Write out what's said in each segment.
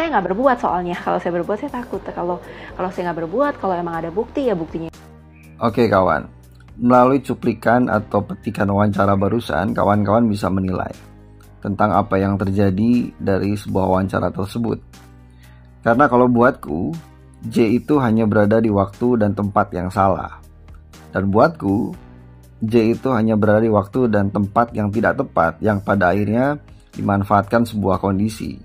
saya nggak berbuat soalnya. Kalau saya berbuat saya takut. Kalau saya nggak berbuat, kalau emang ada bukti ya buktinya. Oke kawan, melalui cuplikan atau petikan wawancara barusan, kawan-kawan bisa menilai tentang apa yang terjadi dari sebuah wawancara tersebut. Karena kalau buatku, J itu hanya berada di waktu dan tempat yang salah. Dan buatku, J itu hanya berada di waktu dan tempat yang tidak tepat, yang pada akhirnya dimanfaatkan sebuah kondisi.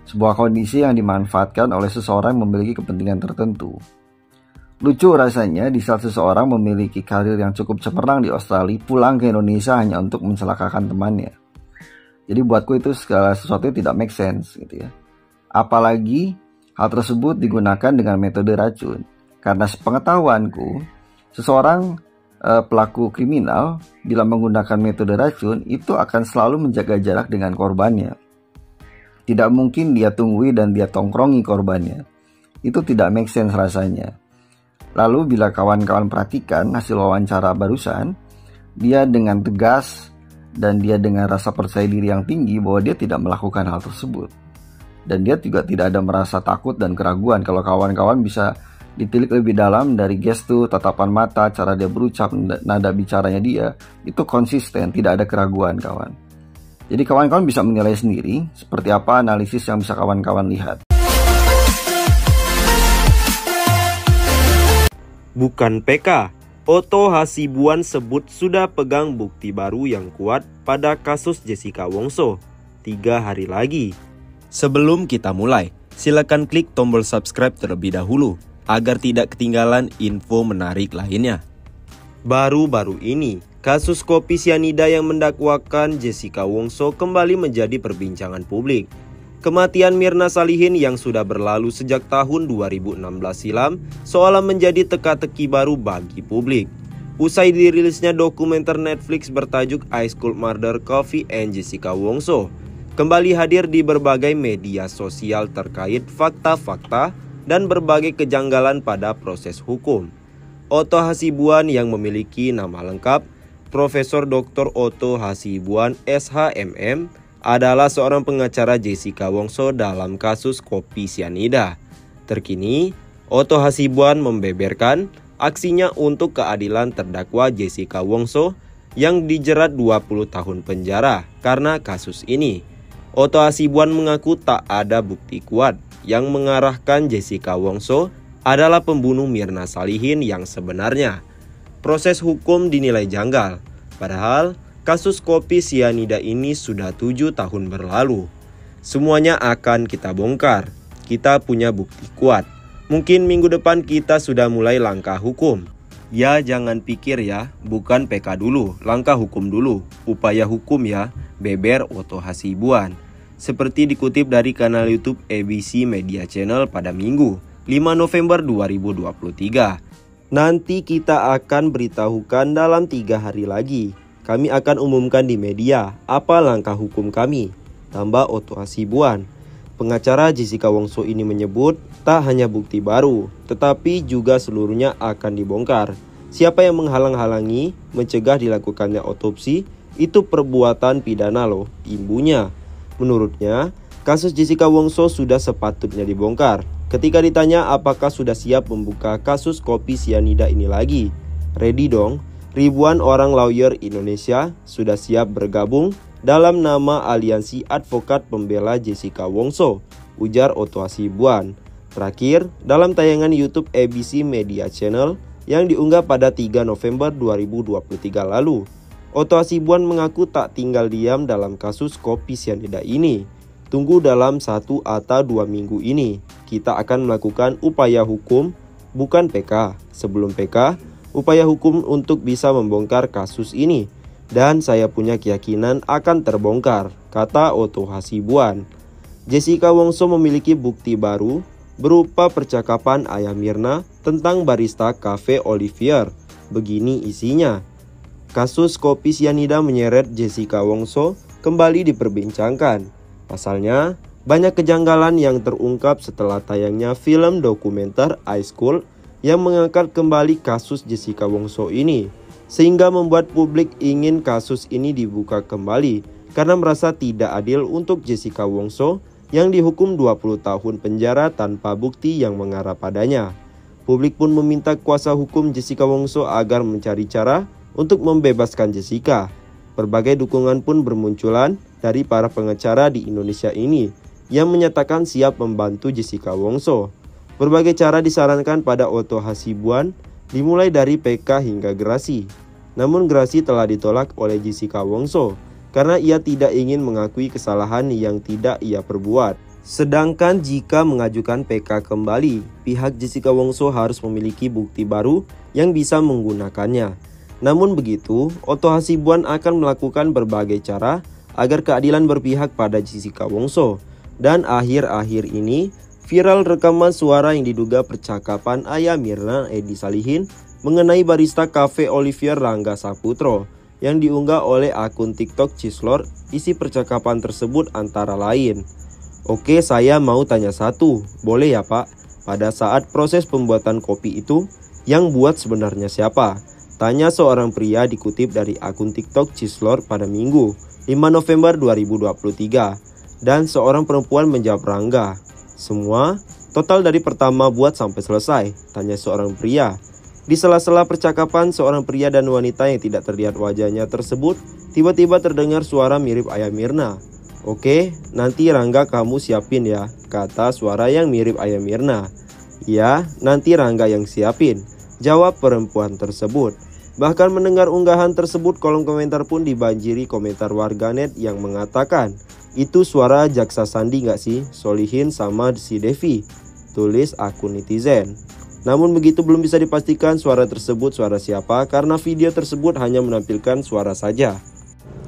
Sebuah kondisi yang dimanfaatkan oleh seseorang yang memiliki kepentingan tertentu. Lucu rasanya di saat seseorang memiliki karir yang cukup cemerlang di Australia, pulang ke Indonesia hanya untuk mencelakakan temannya. Jadi buatku itu segala sesuatu tidak make sense gitu ya. Apalagi hal tersebut digunakan dengan metode racun. Karena sepengetahuanku, seseorang pelaku kriminal bila menggunakan metode racun itu akan selalu menjaga jarak dengan korbannya. Tidak mungkin dia tunggui dan dia tongkrongi korbannya. Itu tidak make sense rasanya. Lalu bila kawan-kawan perhatikan hasil wawancara barusan, dia dengan tegas dan dia dengan rasa percaya diri yang tinggi bahwa dia tidak melakukan hal tersebut. Dan dia juga tidak ada merasa takut dan keraguan. Kalau kawan-kawan bisa ditilik lebih dalam dari gestur, tatapan mata, cara dia berucap, nada bicaranya dia, itu konsisten, tidak ada keraguan kawan. Jadi kawan-kawan bisa menilai sendiri seperti apa analisis yang bisa kawan-kawan lihat. Bukan PK, Otto Hasibuan sebut sudah pegang bukti baru yang kuat pada kasus Jessica Wongso. 3 hari lagi. Sebelum kita mulai, silakan klik tombol subscribe terlebih dahulu agar tidak ketinggalan info menarik lainnya. Baru-baru ini, kasus kopi sianida yang mendakwakan Jessica Wongso kembali menjadi perbincangan publik. Kematian Mirna Salihin yang sudah berlalu sejak tahun 2016 silam seolah menjadi teka-teki baru bagi publik. Usai dirilisnya dokumenter Netflix bertajuk Ice Cold Murder Coffee and Jessica Wongso, kembali hadir di berbagai media sosial terkait fakta-fakta dan berbagai kejanggalan pada proses hukum. Otto Hasibuan yang memiliki nama lengkap Profesor Dr. Otto Hasibuan SHMM adalah seorang pengacara Jessica Wongso dalam kasus kopi sianida. Terkini, Otto Hasibuan membeberkan aksinya untuk keadilan terdakwa Jessica Wongso yang dijerat 20 tahun penjara karena kasus ini. Otto Hasibuan mengaku tak ada bukti kuat yang mengarahkan Jessica Wongso adalah pembunuh Mirna Salihin yang sebenarnya. Proses hukum dinilai janggal, padahal kasus kopi sianida ini sudah 7 tahun berlalu. Semuanya akan kita bongkar. Kita punya bukti kuat. Mungkin minggu depan kita sudah mulai langkah hukum. Ya jangan pikir ya, bukan PK dulu, langkah hukum dulu. Upaya hukum ya, beber Otto Hasibuan. Seperti dikutip dari kanal YouTube ABC Media Channel pada Minggu, 5 November 2023. Nanti kita akan beritahukan dalam 3 hari lagi. Kami akan umumkan di media apa langkah hukum kami, tambah Otto Hasibuan. Pengacara Jessica Wongso ini menyebut tak hanya bukti baru, tetapi juga seluruhnya akan dibongkar. Siapa yang menghalang-halangi, mencegah dilakukannya otopsi, itu perbuatan pidana loh, imbunya. Menurutnya, kasus Jessica Wongso sudah sepatutnya dibongkar. Ketika ditanya apakah sudah siap membuka kasus kopi sianida ini lagi, ready dong. Ribuan orang lawyer Indonesia sudah siap bergabung dalam nama Aliansi Advokat Pembela Jessica Wongso, ujar Otto Hasibuan. Terakhir, dalam tayangan YouTube ABC Media Channel yang diunggah pada 3 November 2023 lalu, Otto Hasibuan mengaku tak tinggal diam dalam kasus kopi sianida ini. Tunggu dalam 1 atau 2 minggu ini, kita akan melakukan upaya hukum, bukan PK. Sebelum PK, upaya hukum untuk bisa membongkar kasus ini. Dan saya punya keyakinan akan terbongkar, kata Otto Hasibuan. Jessica Wongso memiliki bukti baru berupa percakapan ayah Mirna tentang barista Cafe Olivier. Begini isinya. Kasus kopi sianida menyeret Jessica Wongso kembali diperbincangkan. Pasalnya, banyak kejanggalan yang terungkap setelah tayangnya film dokumenter Ice Cold yang mengangkat kembali kasus Jessica Wongso ini, sehingga membuat publik ingin kasus ini dibuka kembali karena merasa tidak adil untuk Jessica Wongso yang dihukum 20 tahun penjara tanpa bukti yang mengarah padanya. Publik pun meminta kuasa hukum Jessica Wongso agar mencari cara untuk membebaskan Jessica. Berbagai dukungan pun bermunculan dari para pengacara di Indonesia ini yang menyatakan siap membantu Jessica Wongso. Berbagai cara disarankan pada Otto Hasibuan, dimulai dari PK hingga gerasi. Namun gerasi telah ditolak oleh Jessica Wongso karena ia tidak ingin mengakui kesalahan yang tidak ia perbuat. Sedangkan jika mengajukan PK kembali, pihak Jessica Wongso harus memiliki bukti baru yang bisa menggunakannya. Namun begitu, Otto Hasibuan akan melakukan berbagai cara agar keadilan berpihak pada Jessica Wongso. Dan akhir-akhir ini, viral rekaman suara yang diduga percakapan ayah Mirna Edi Salihin mengenai barista Cafe Olivier Rangga Saputro yang diunggah oleh akun TikTok Cislor. Isi percakapan tersebut antara lain, "Oke, saya mau tanya satu, boleh ya Pak? Pada saat proses pembuatan kopi itu, yang buat sebenarnya siapa?" Tanya seorang pria dikutip dari akun TikTok Cislor pada Minggu, 5 November 2023. Dan seorang perempuan menjawab Rangga. "Semua? Total dari pertama buat sampai selesai?" tanya seorang pria. Di sela-sela percakapan seorang pria dan wanita yang tidak terlihat wajahnya tersebut, tiba-tiba terdengar suara mirip ayah Mirna. "Oke, nanti Rangga kamu siapin ya," kata suara yang mirip ayah Mirna. "Ya, nanti Rangga yang siapin," jawab perempuan tersebut. Bahkan mendengar unggahan tersebut, kolom komentar pun dibanjiri komentar warganet yang mengatakan, "Itu suara Jaksa Sandi gak sih? Solihin sama si Devi," tulis akun netizen. Namun begitu belum bisa dipastikan suara tersebut suara siapa karena video tersebut hanya menampilkan suara saja.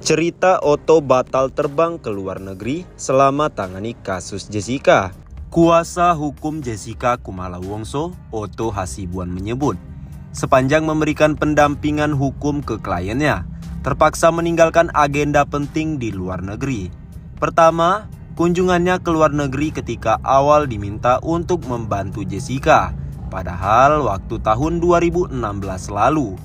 Cerita Otto batal terbang ke luar negeri selama tangani kasus Jessica. Kuasa hukum Jessica Kumala Wongso, Otto Hasibuan menyebut, sepanjang memberikan pendampingan hukum ke kliennya, terpaksa meninggalkan agenda penting di luar negeri. Pertama, kunjungannya ke luar negeri ketika awal diminta untuk membantu Jessica. Padahal waktu tahun 2016 lalu,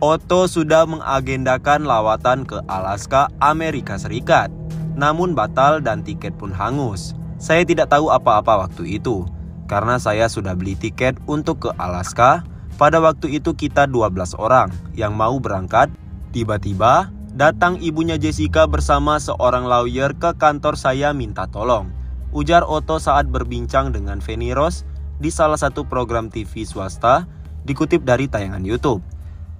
Otto sudah mengagendakan lawatan ke Alaska, Amerika Serikat. Namun batal dan tiket pun hangus. Saya tidak tahu apa-apa waktu itu, karena saya sudah beli tiket untuk ke Alaska. Pada waktu itu kita 12 orang yang mau berangkat. Tiba-tiba datang ibunya Jessica bersama seorang lawyer ke kantor saya minta tolong, ujar Otto saat berbincang dengan Feni Rose di salah satu program TV swasta, dikutip dari tayangan YouTube.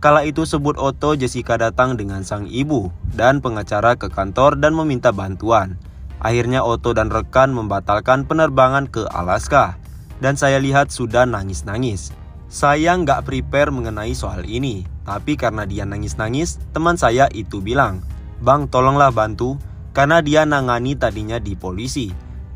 Kala itu sebut Otto, Jessica datang dengan sang ibu dan pengacara ke kantor dan meminta bantuan. Akhirnya Otto dan rekan membatalkan penerbangan ke Alaska. Dan saya lihat sudah nangis-nangis. Saya nggak prepare mengenai soal ini. Tapi karena dia nangis-nangis, teman saya itu bilang, "Bang, tolonglah bantu." Karena dia nangani tadinya di polisi.